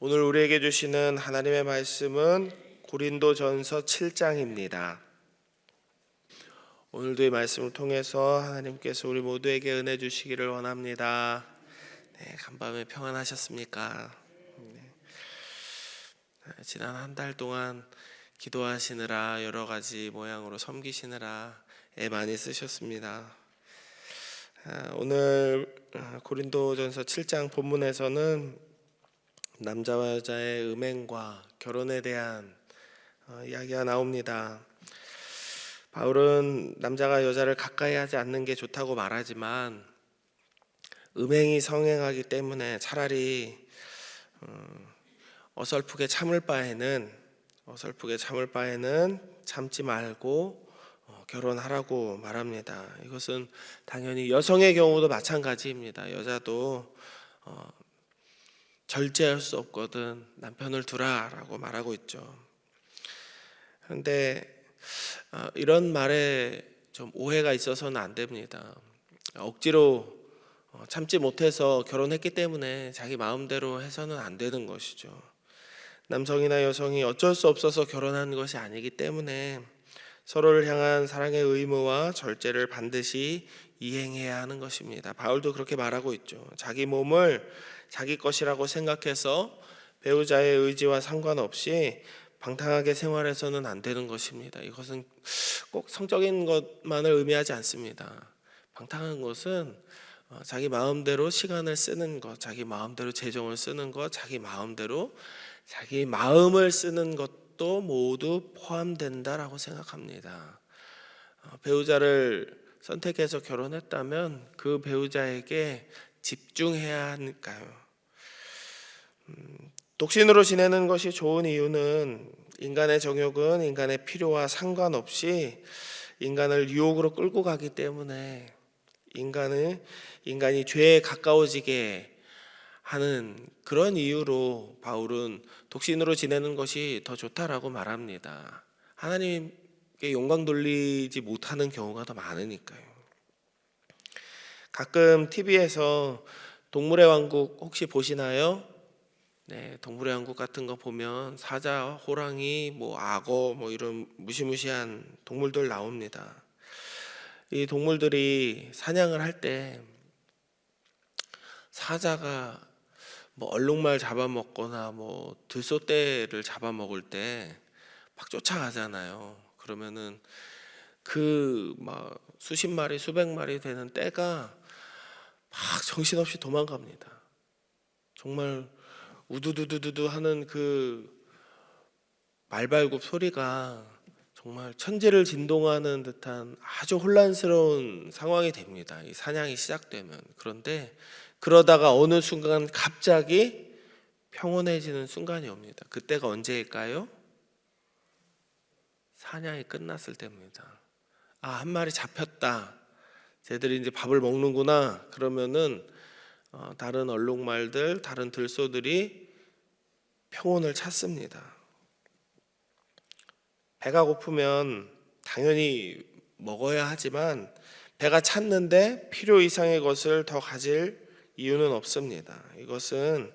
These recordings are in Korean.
오늘 우리에게 주시는 하나님의 말씀은 고린도전서 7장입니다. 오늘도 이 말씀을 통해서 하나님께서 우리 모두에게 은혜 주시기를 원합니다. 간밤에 평안하셨습니까? 지난 한 달 동안 기도하시느라 여러 가지 모양으로 섬기시느라 애 많이 쓰셨습니다. 오늘 고린도전서 7장 본문에서는 남자와 여자의 음행과 결혼에 대한 이야기가 나옵니다. 바울은 남자가 여자를 가까이 하지 않는 게 좋다고 말하지만 음행이 성행하기 때문에 차라리 어설프게 참을 바에는 참지 말고 결혼하라고 말합니다. 이것은 당연히 여성의 경우도 마찬가지입니다. 여자도 절제할 수 없거든 남편을 두라라고 말하고 있죠. 그런데 이런 말에 좀 오해가 있어서는 안 됩니다. 억지로 참지 못해서 결혼했기 때문에 자기 마음대로 해서는 안 되는 것이죠. 남성이나 여성이 어쩔 수 없어서 결혼한 것이 아니기 때문에 서로를 향한 사랑의 의무와 절제를 반드시 이행해야 하는 것입니다. 바울도 그렇게 말하고 있죠. 자기 몸을 자기 것이라고 생각해서 배우자의 의지와 상관없이 방탕하게 생활해서는 안 되는 것입니다. 이것은 꼭 성적인 것만을 의미하지 않습니다. 방탕한 것은 자기 마음대로 시간을 쓰는 것, 자기 마음대로 재정을 쓰는 것, 자기 마음대로 자기 마음을 쓰는 것도 모두 포함된다라고 생각합니다. 배우자를 선택해서 결혼했다면 그 배우자에게 집중해야 하니까요. 독신으로 지내는 것이 좋은 이유는 인간의 정욕은 인간의 필요와 상관없이 인간을 유혹으로 끌고 가기 때문에 인간이 죄에 가까워지게 하는 그런 이유로 바울은 독신으로 지내는 것이 더 좋다라고 말합니다. 하나님께 영광 돌리지 못하는 경우가 더 많으니까요. 가끔 TV에서 동물의 왕국 혹시 보시나요? 동물의 왕국 같은 거 보면 사자, 호랑이, 악어 이런 무시무시한 동물들 나옵니다. 이 동물들이 사냥을 할 때 사자가 얼룩말 잡아먹거나 들소떼를 잡아먹을 때 막 쫓아가잖아요. 그러면은 수십 마리, 수백 마리 되는 떼가 막 정신없이 도망갑니다. 정말 우두두두두 하는 그 말발굽 소리가 정말 천지를 진동하는 듯한 아주 혼란스러운 상황이 됩니다. 이 사냥이 시작되면. 그런데 그러다가 어느 순간 갑자기 평온해지는 순간이 옵니다. 그때가 언제일까요? 사냥이 끝났을 때입니다. 한 마리 잡혔다. 쟤들이 이제 밥을 먹는구나. 그러면은 다른 얼룩말들, 다른 들소들이 평온을 찾습니다. 배가 고프면 당연히 먹어야 하지만 배가 찼는데 필요 이상의 것을 더 가질 이유는 없습니다. 이것은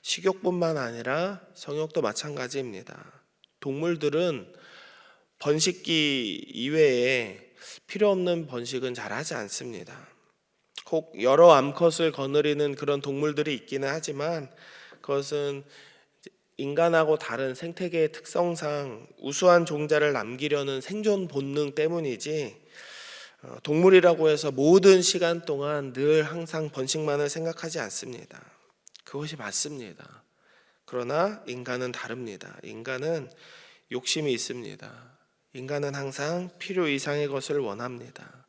식욕뿐만 아니라 성욕도 마찬가지입니다. 동물들은 번식기 이외에 필요 없는 번식은 잘 하지 않습니다. 혹 여러 암컷을 거느리는 그런 동물들이 있기는 하지만 그것은 인간하고 다른 생태계의 특성상 우수한 종자를 남기려는 생존 본능 때문이지 동물이라고 해서 모든 시간 동안 늘 항상 번식만을 생각하지 않습니다. 그것이 맞습니다. 그러나 인간은 다릅니다. 인간은 욕심이 있습니다. 인간은 항상 필요 이상의 것을 원합니다.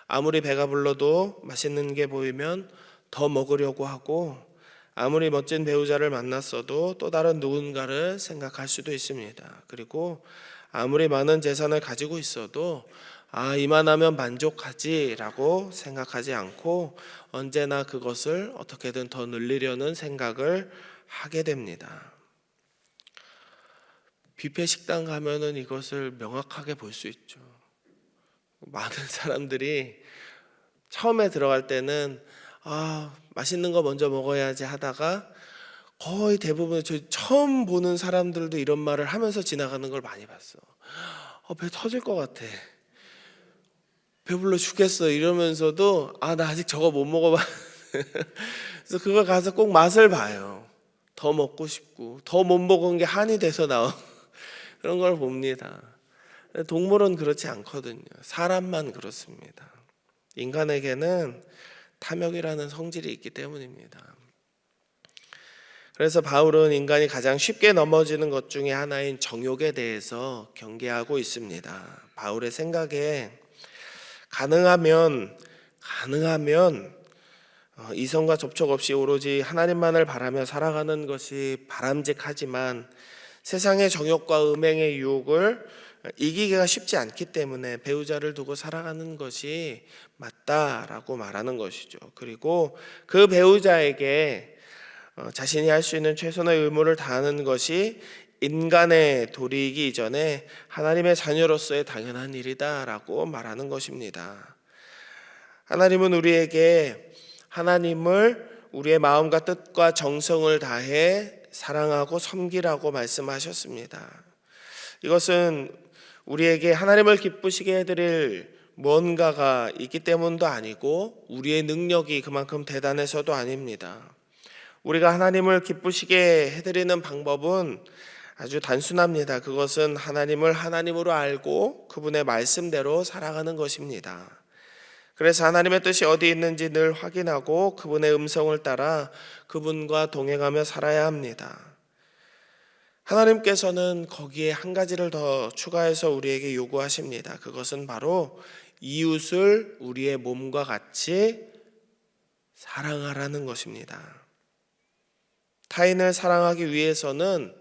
아무리 배가 불러도 맛있는 게 보이면 더 먹으려고 하고 아무리 멋진 배우자를 만났어도 또 다른 누군가를 생각할 수도 있습니다. 그리고 아무리 많은 재산을 가지고 있어도 이만하면 만족하지라고 생각하지 않고 언제나 그것을 어떻게든 더 늘리려는 생각을 하게 됩니다. 뷔페 식당 가면은 이것을 명확하게 볼 수 있죠. 많은 사람들이 처음에 들어갈 때는 맛있는 거 먼저 먹어야지 하다가 거의 대부분 저 처음 보는 사람들도 이런 말을 하면서 지나가는 걸 많이 봤어. 배 터질 것 같아. 배불러 죽겠어. 이러면서도 나 아직 저거 못 먹어봐. 그래서 그걸 가서 꼭 맛을 봐요. 더 먹고 싶고 더 못 먹은 게 한이 돼서 나온 그런 걸 봅니다. 동물은 그렇지 않거든요. 사람만 그렇습니다. 인간에게는 탐욕이라는 성질이 있기 때문입니다. 그래서 바울은 인간이 가장 쉽게 넘어지는 것 중에 하나인 정욕에 대해서 경계하고 있습니다. 바울의 생각에 가능하면 이성과 접촉 없이 오로지 하나님만을 바라며 살아가는 것이 바람직하지만 세상의 정욕과 음행의 유혹을 이기기가 쉽지 않기 때문에 배우자를 두고 살아가는 것이 맞다라고 말하는 것이죠. 그리고 그 배우자에게 자신이 할 수 있는 최선의 의무를 다하는 것이 인간의 도리이기 이전에 하나님의 자녀로서의 당연한 일이다라고 말하는 것입니다. 하나님은 우리에게 하나님을 우리의 마음과 뜻과 정성을 다해 사랑하고 섬기라고 말씀하셨습니다. 이것은 우리에게 하나님을 기쁘시게 해드릴 무언가가 있기 때문도 아니고 우리의 능력이 그만큼 대단해서도 아닙니다. 우리가 하나님을 기쁘시게 해드리는 방법은 아주 단순합니다. 그것은 하나님을 하나님으로 알고 그분의 말씀대로 살아가는 것입니다. 그래서 하나님의 뜻이 어디 있는지 늘 확인하고 그분의 음성을 따라 그분과 동행하며 살아야 합니다. 하나님께서는 거기에 한 가지를 더 추가해서 우리에게 요구하십니다. 그것은 바로 이웃을 우리의 몸과 같이 사랑하라는 것입니다. 타인을 사랑하기 위해서는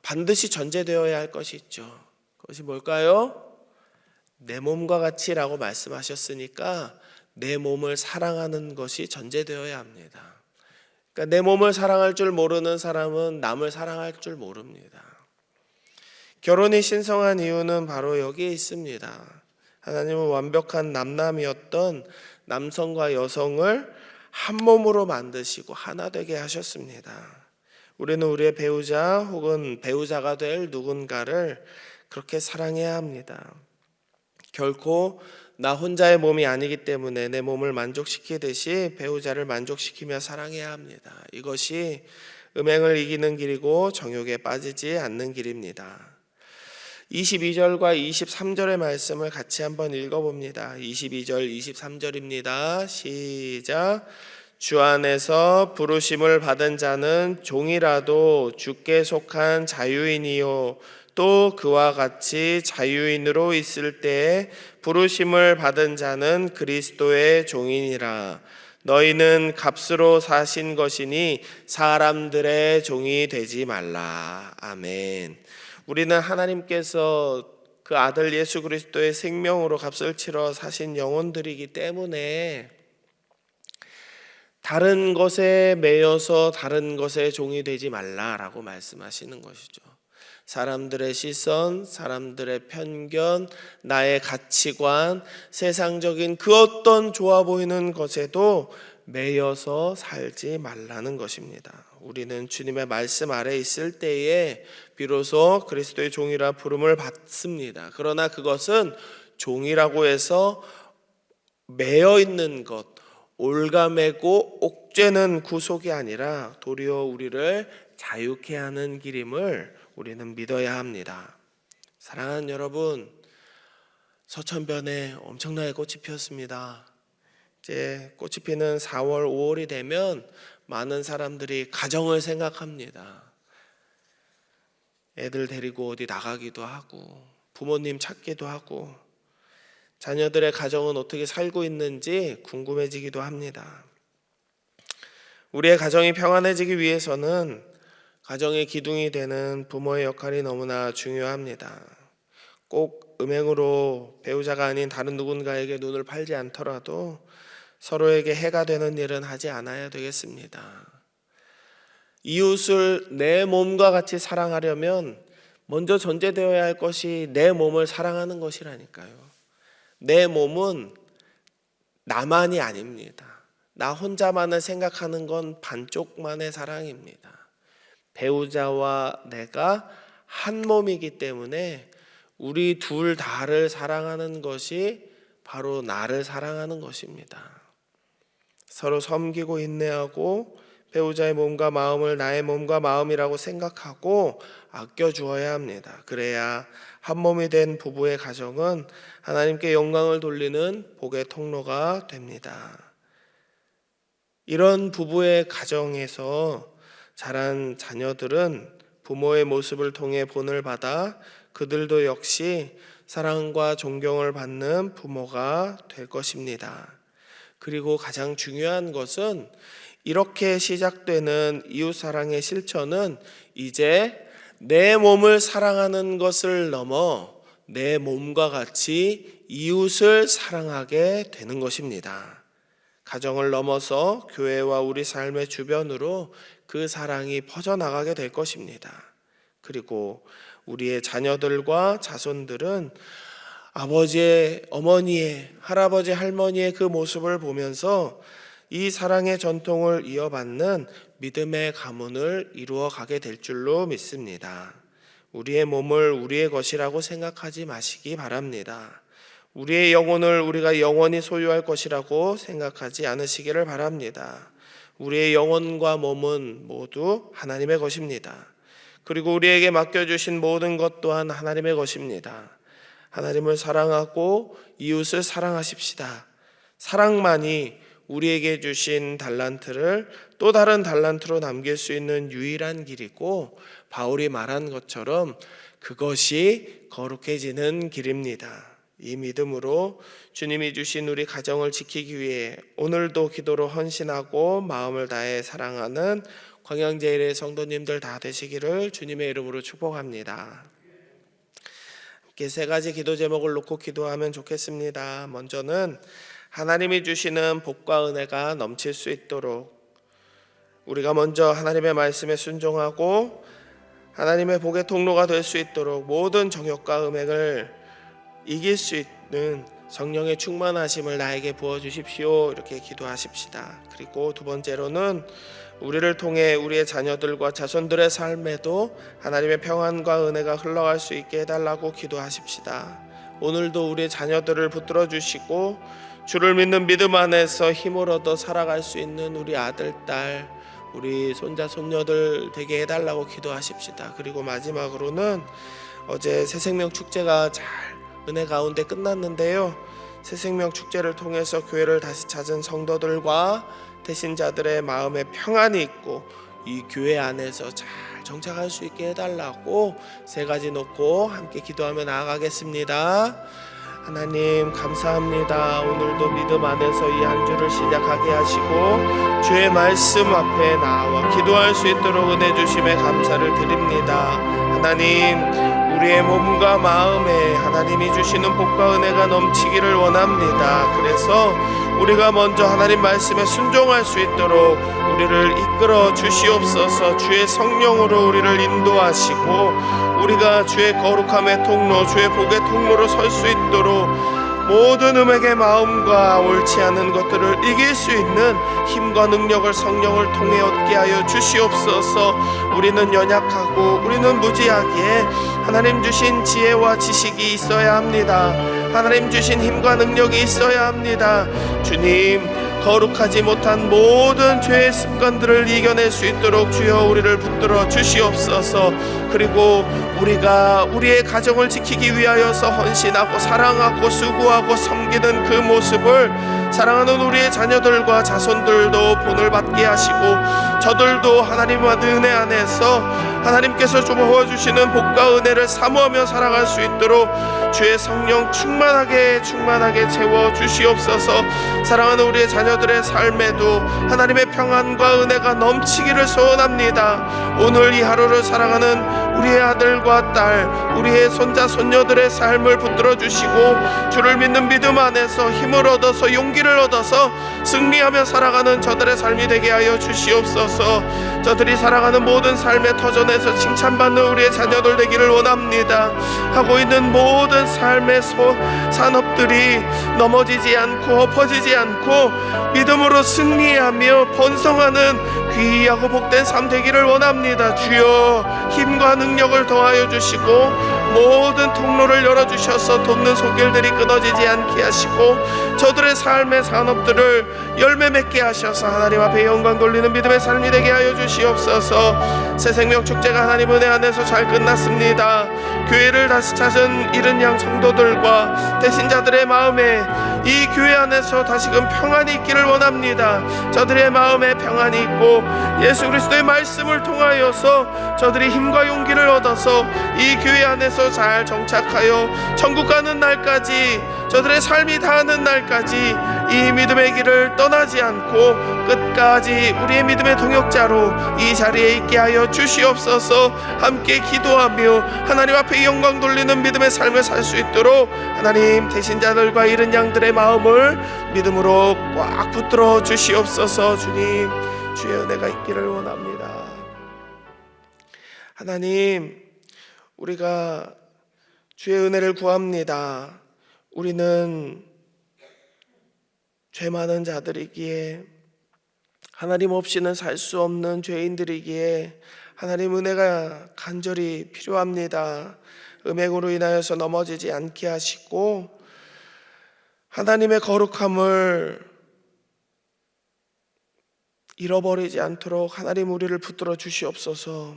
반드시 전제되어야 할 것이 있죠. 그것이 뭘까요? 내 몸과 같이라고 말씀하셨으니까 내 몸을 사랑하는 것이 전제되어야 합니다. 그러니까 내 몸을 사랑할 줄 모르는 사람은 남을 사랑할 줄 모릅니다. 결혼이 신성한 이유는 바로 여기에 있습니다. 하나님은 완벽한 남남이었던 남성과 여성을 한 몸으로 만드시고 하나 되게 하셨습니다. 우리는 우리의 배우자 혹은 배우자가 될 누군가를 그렇게 사랑해야 합니다. 결코 나 혼자의 몸이 아니기 때문에 내 몸을 만족시키듯이 배우자를 만족시키며 사랑해야 합니다. 이것이 음행을 이기는 길이고 정욕에 빠지지 않는 길입니다. 22절과 23절의 말씀을 같이 한번 읽어봅니다. 22절, 23절입니다. 시작. 주 안에서 부르심을 받은 자는 종이라도 주께 속한 자유인이요 또 그와 같이 자유인으로 있을 때에 부르심을 받은 자는 그리스도의 종이니라. 너희는 값으로 사신 것이니 사람들의 종이 되지 말라. 아멘. 우리는 하나님께서 그 아들 예수 그리스도의 생명으로 값을 치러 사신 영혼들이기 때문에 다른 것에 매여서 다른 것의 종이 되지 말라라고 말씀하시는 것이죠. 사람들의 시선, 사람들의 편견, 나의 가치관, 세상적인 그 어떤 좋아 보이는 것에도 매여서 살지 말라는 것입니다. 우리는 주님의 말씀 아래 있을 때에 비로소 그리스도의 종이라 부름을 받습니다. 그러나 그것은 종이라고 해서 매여 있는 것, 올가매고 옥죄는 구속이 아니라 도리어 우리를 자유케 하는 길임을 우리는 믿어야 합니다. 사랑하는 여러분, 서천변에 엄청나게 꽃이 피었습니다. 이제 꽃이 피는 4월, 5월이 되면 많은 사람들이 가정을 생각합니다. 애들 데리고 어디 나가기도 하고 부모님 찾기도 하고 자녀들의 가정은 어떻게 살고 있는지 궁금해지기도 합니다. 우리의 가정이 평안해지기 위해서는 가정의 기둥이 되는 부모의 역할이 너무나 중요합니다. 꼭 음행으로 배우자가 아닌 다른 누군가에게 눈을 팔지 않더라도 서로에게 해가 되는 일은 하지 않아야 되겠습니다. 이웃을 내 몸과 같이 사랑하려면 먼저 전제되어야 할 것이 내 몸을 사랑하는 것이라니까요. 내 몸은 나만이 아닙니다. 나 혼자만을 생각하는 건 반쪽만의 사랑입니다. 배우자와 내가 한 몸이기 때문에 우리 둘 다를 사랑하는 것이 바로 나를 사랑하는 것입니다. 서로 섬기고 인내하고 배우자의 몸과 마음을 나의 몸과 마음이라고 생각하고 아껴주어야 합니다. 그래야 한 몸이 된 부부의 가정은 하나님께 영광을 돌리는 복의 통로가 됩니다. 이런 부부의 가정에서 자란 자녀들은 부모의 모습을 통해 본을 받아 그들도 역시 사랑과 존경을 받는 부모가 될 것입니다. 그리고 가장 중요한 것은 이렇게 시작되는 이웃사랑의 실천은 이제 내 몸을 사랑하는 것을 넘어 내 몸과 같이 이웃을 사랑하게 되는 것입니다. 가정을 넘어서 교회와 우리 삶의 주변으로 그 사랑이 퍼져나가게 될 것입니다. 그리고 우리의 자녀들과 자손들은 아버지의, 어머니의, 할아버지, 할머니의 그 모습을 보면서 이 사랑의 전통을 이어받는 믿음의 가문을 이루어 가게 될 줄로 믿습니다. 우리의 몸을 우리의 것이라고 생각하지 마시기 바랍니다. 우리의 영혼을 우리가 영원히 소유할 것이라고 생각하지 않으시기를 바랍니다. 우리의 영혼과 몸은 모두 하나님의 것입니다. 그리고 우리에게 맡겨주신 모든 것 또한 하나님의 것입니다. 하나님을 사랑하고 이웃을 사랑하십시다. 사랑만이 우리에게 주신 달란트를 또 다른 달란트로 남길 수 있는 유일한 길이고, 바울이 말한 것처럼 그것이 거룩해지는 길입니다. 이 믿음으로 주님이 주신 우리 가정을 지키기 위해 오늘도 기도로 헌신하고 마음을 다해 사랑하는 광양제일의 성도님들 다 되시기를 주님의 이름으로 축복합니다. 함께 세 가지 기도 제목을 놓고 기도하면 좋겠습니다. 먼저는 하나님이 주시는 복과 은혜가 넘칠 수 있도록 우리가 먼저 하나님의 말씀에 순종하고 하나님의 복의 통로가 될 수 있도록 모든 정욕과 음행을 이길 수 있는 성령의 충만하심을 나에게 부어주십시오. 이렇게 기도하십시다. 그리고 두 번째로는 우리를 통해 우리의 자녀들과 자손들의 삶에도 하나님의 평안과 은혜가 흘러갈 수 있게 해달라고 기도하십시다. 오늘도 우리의 자녀들을 붙들어 주시고 주를 믿는 믿음 안에서 힘을 얻어 살아갈 수 있는 우리 아들, 딸, 우리 손자, 손녀들 되게 해달라고 기도하십시다. 그리고 마지막으로는 어제 새생명 축제가 잘 은혜 가운데 끝났는데요, 새생명 축제를 통해서 교회를 다시 찾은 성도들과 대신자들의 마음에 평안이 있고 이 교회 안에서 잘 정착할 수 있게 해달라고 세 가지 놓고 함께 기도하며 나아가겠습니다. 하나님 감사합니다. 오늘도 믿음 안에서 이 한 주를 시작하게 하시고 주의 말씀 앞에 나와 기도할 수 있도록 은혜 주심에 감사를 드립니다. 하나님, 우리의 몸과 마음에 하나님이 주시는 복과 은혜가 넘치기를 원합니다. 그래서 우리가 먼저 하나님 말씀에 순종할 수 있도록 우리를 이끌어 주시옵소서. 주의 성령으로 우리를 인도하시고 우리가 주의 거룩함의 통로, 주의 복의 통로로 설 수 있도록 모든 음행의 마음과 옳지 않은 것들을 이길 수 있는 힘과 능력을 성령을 통해 얻게 하여 주시옵소서. 우리는 연약하고 우리는 무지하기에 하나님 주신 지혜와 지식이 있어야 합니다. 하나님 주신 힘과 능력이 있어야 합니다. 주님, 거룩하지 못한 모든 죄의 습관들을 이겨낼 수 있도록 주여 우리를 붙들어 주시옵소서. 그리고 우리가 우리의 가정을 지키기 위하여서 헌신하고 사랑하고 수고하고 섬기는 그 모습을 사랑하는 우리의 자녀들과 자손들도 본을 받게 하시고 저들도 하나님의 은혜 안에서 하나님께서 부어주시는 복과 은혜를 사모하며 살아갈 수 있도록 주의 성령 충만하게 채워 주시옵소서. 사랑하는 우리의 자녀들의 삶에도 하나님의 평안과 은혜가 넘치기를 소원합니다. 오늘 이 하루를 사랑하는 우리의 아들과 딸, 우리의 손자 손녀들의 삶을 붙들어 주시고 주를 믿는 믿음 안에서 힘을 얻어서 용기를 얻어서 승리하며 살아가는 저들의 삶이 되게 하여 주시옵소서. 저들이 살아가는 모든 삶의 터전에서 칭찬받는 우리의 자녀들 되기를 원합니다. 하고 있는 모든 삶의 산업들이 넘어지지 않고 엎어지지 않고 믿음으로 승리하며 번성하는 귀하고 복된 삶 되기를 원합니다. 주여, 힘과 능력을 더하여 주시고 모든 통로를 열어주셔서 돕는 손길들이 끊어지지 않게 하시고 저들의 삶의 산업들을 열매 맺게 하셔서 하나님 앞에 영광 돌리는 믿음의 삶이 되게 하여 주시옵소서. 새생명 축제가 하나님 은혜 안에서 잘 끝났습니다. 교회를 다시 찾은 이른 양 성도들과 대신자들의 마음에 이 교회 안에서 다시금 평안이 있기를 원합니다. 저들의 마음에 평안이 있고 예수 그리스도의 말씀을 통하여서 저들이 힘과 용기를 얻어서 이 교회 안에서 잘 정착하여 천국 가는 날까지, 저들의 삶이 다하는 날까지 이 믿음의 길을 떠나지 않고 끝까지 우리의 믿음의 동역자로 이 자리에 있게 하여 주시옵소서. 함께 기도하며 하나님 앞에 영광 돌리는 믿음의 삶을 살 수 있도록 하나님 대신자들과 이른 양들의 마음을 믿음으로 꽉 붙들어 주시옵소서. 주님, 주의 은혜가 있기를 원합니다. 하나님, 우리가 주의 은혜를 구합니다. 우리는 죄 많은 자들이기에, 하나님 없이는 살 수 없는 죄인들이기에 하나님 은혜가 간절히 필요합니다. 음행으로 인하여서 넘어지지 않게 하시고 하나님의 거룩함을 잃어버리지 않도록 하나님 우리를 붙들어 주시옵소서.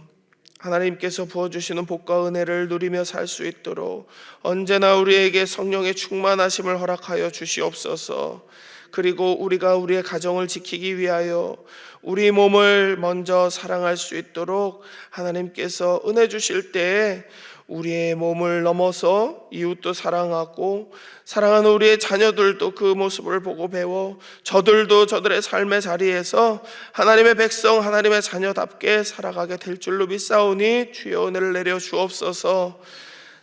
하나님께서 부어주시는 복과 은혜를 누리며 살 수 있도록 언제나 우리에게 성령의 충만하심을 허락하여 주시옵소서. 그리고 우리가 우리의 가정을 지키기 위하여 우리 몸을 먼저 사랑할 수 있도록 하나님께서 은혜 주실 때에 우리의 몸을 넘어서 이웃도 사랑하고 사랑하는 우리의 자녀들도 그 모습을 보고 배워 저들도 저들의 삶의 자리에서 하나님의 백성, 하나님의 자녀답게 살아가게 될 줄로 믿사오니 주여 은혜를 내려 주옵소서.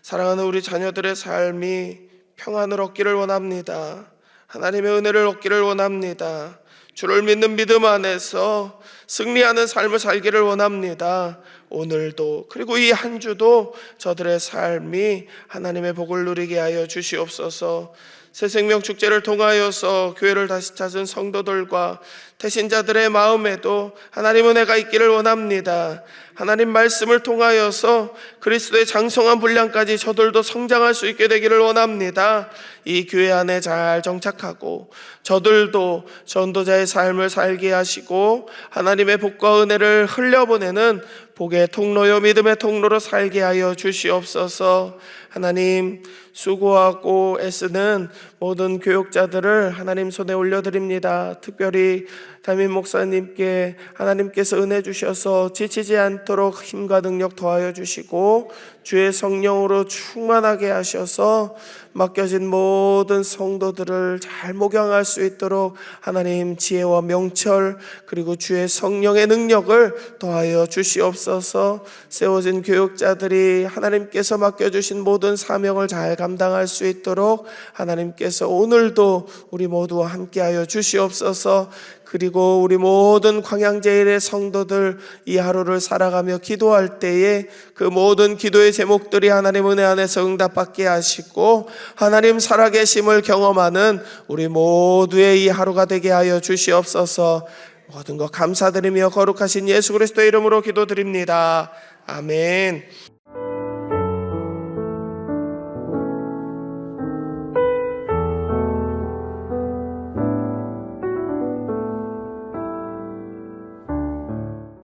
사랑하는 우리 자녀들의 삶이 평안을 얻기를 원합니다. 하나님의 은혜를 얻기를 원합니다. 주를 믿는 믿음 안에서 승리하는 삶을 살기를 원합니다. 오늘도 그리고 이 한 주도 저들의 삶이 하나님의 복을 누리게 하여 주시옵소서. 새생명 축제를 통하여서 교회를 다시 찾은 성도들과 대신자들의 마음에도 하나님 은혜가 있기를 원합니다. 하나님 말씀을 통하여서 그리스도의 장성한 분량까지 저들도 성장할 수 있게 되기를 원합니다. 이 교회 안에 잘 정착하고 저들도 전도자의 삶을 살게 하시고 하나님의 복과 은혜를 흘려보내는 복의 통로요 믿음의 통로로 살게 하여 주시옵소서. 하나님, 수고하고 애쓰는 모든 교육자들을 하나님 손에 올려드립니다. 특별히 담임 목사님께 하나님께서 은혜 주셔서 지치지 않도록 힘과 능력 더하여 주시고 주의 성령으로 충만하게 하셔서 맡겨진 모든 성도들을 잘 목양할 수 있도록 하나님 지혜와 명철 그리고 주의 성령의 능력을 더하여 주시옵소서. 세워진 교육자들이 하나님께서 맡겨주신 모든 사명을 잘 감당할 수 있도록 하나님께서 오늘도 우리 모두와 함께하여 주시옵소서. 그리고 우리 모든 광양제일의 성도들 이 하루를 살아가며 기도할 때에 그 모든 기도의 제목들이 하나님 은혜 안에서 응답받게 하시고 하나님 살아계심을 경험하는 우리 모두의 이 하루가 되게 하여 주시옵소서. 모든 것 감사드리며 거룩하신 예수 그리스도의 이름으로 기도드립니다. 아멘.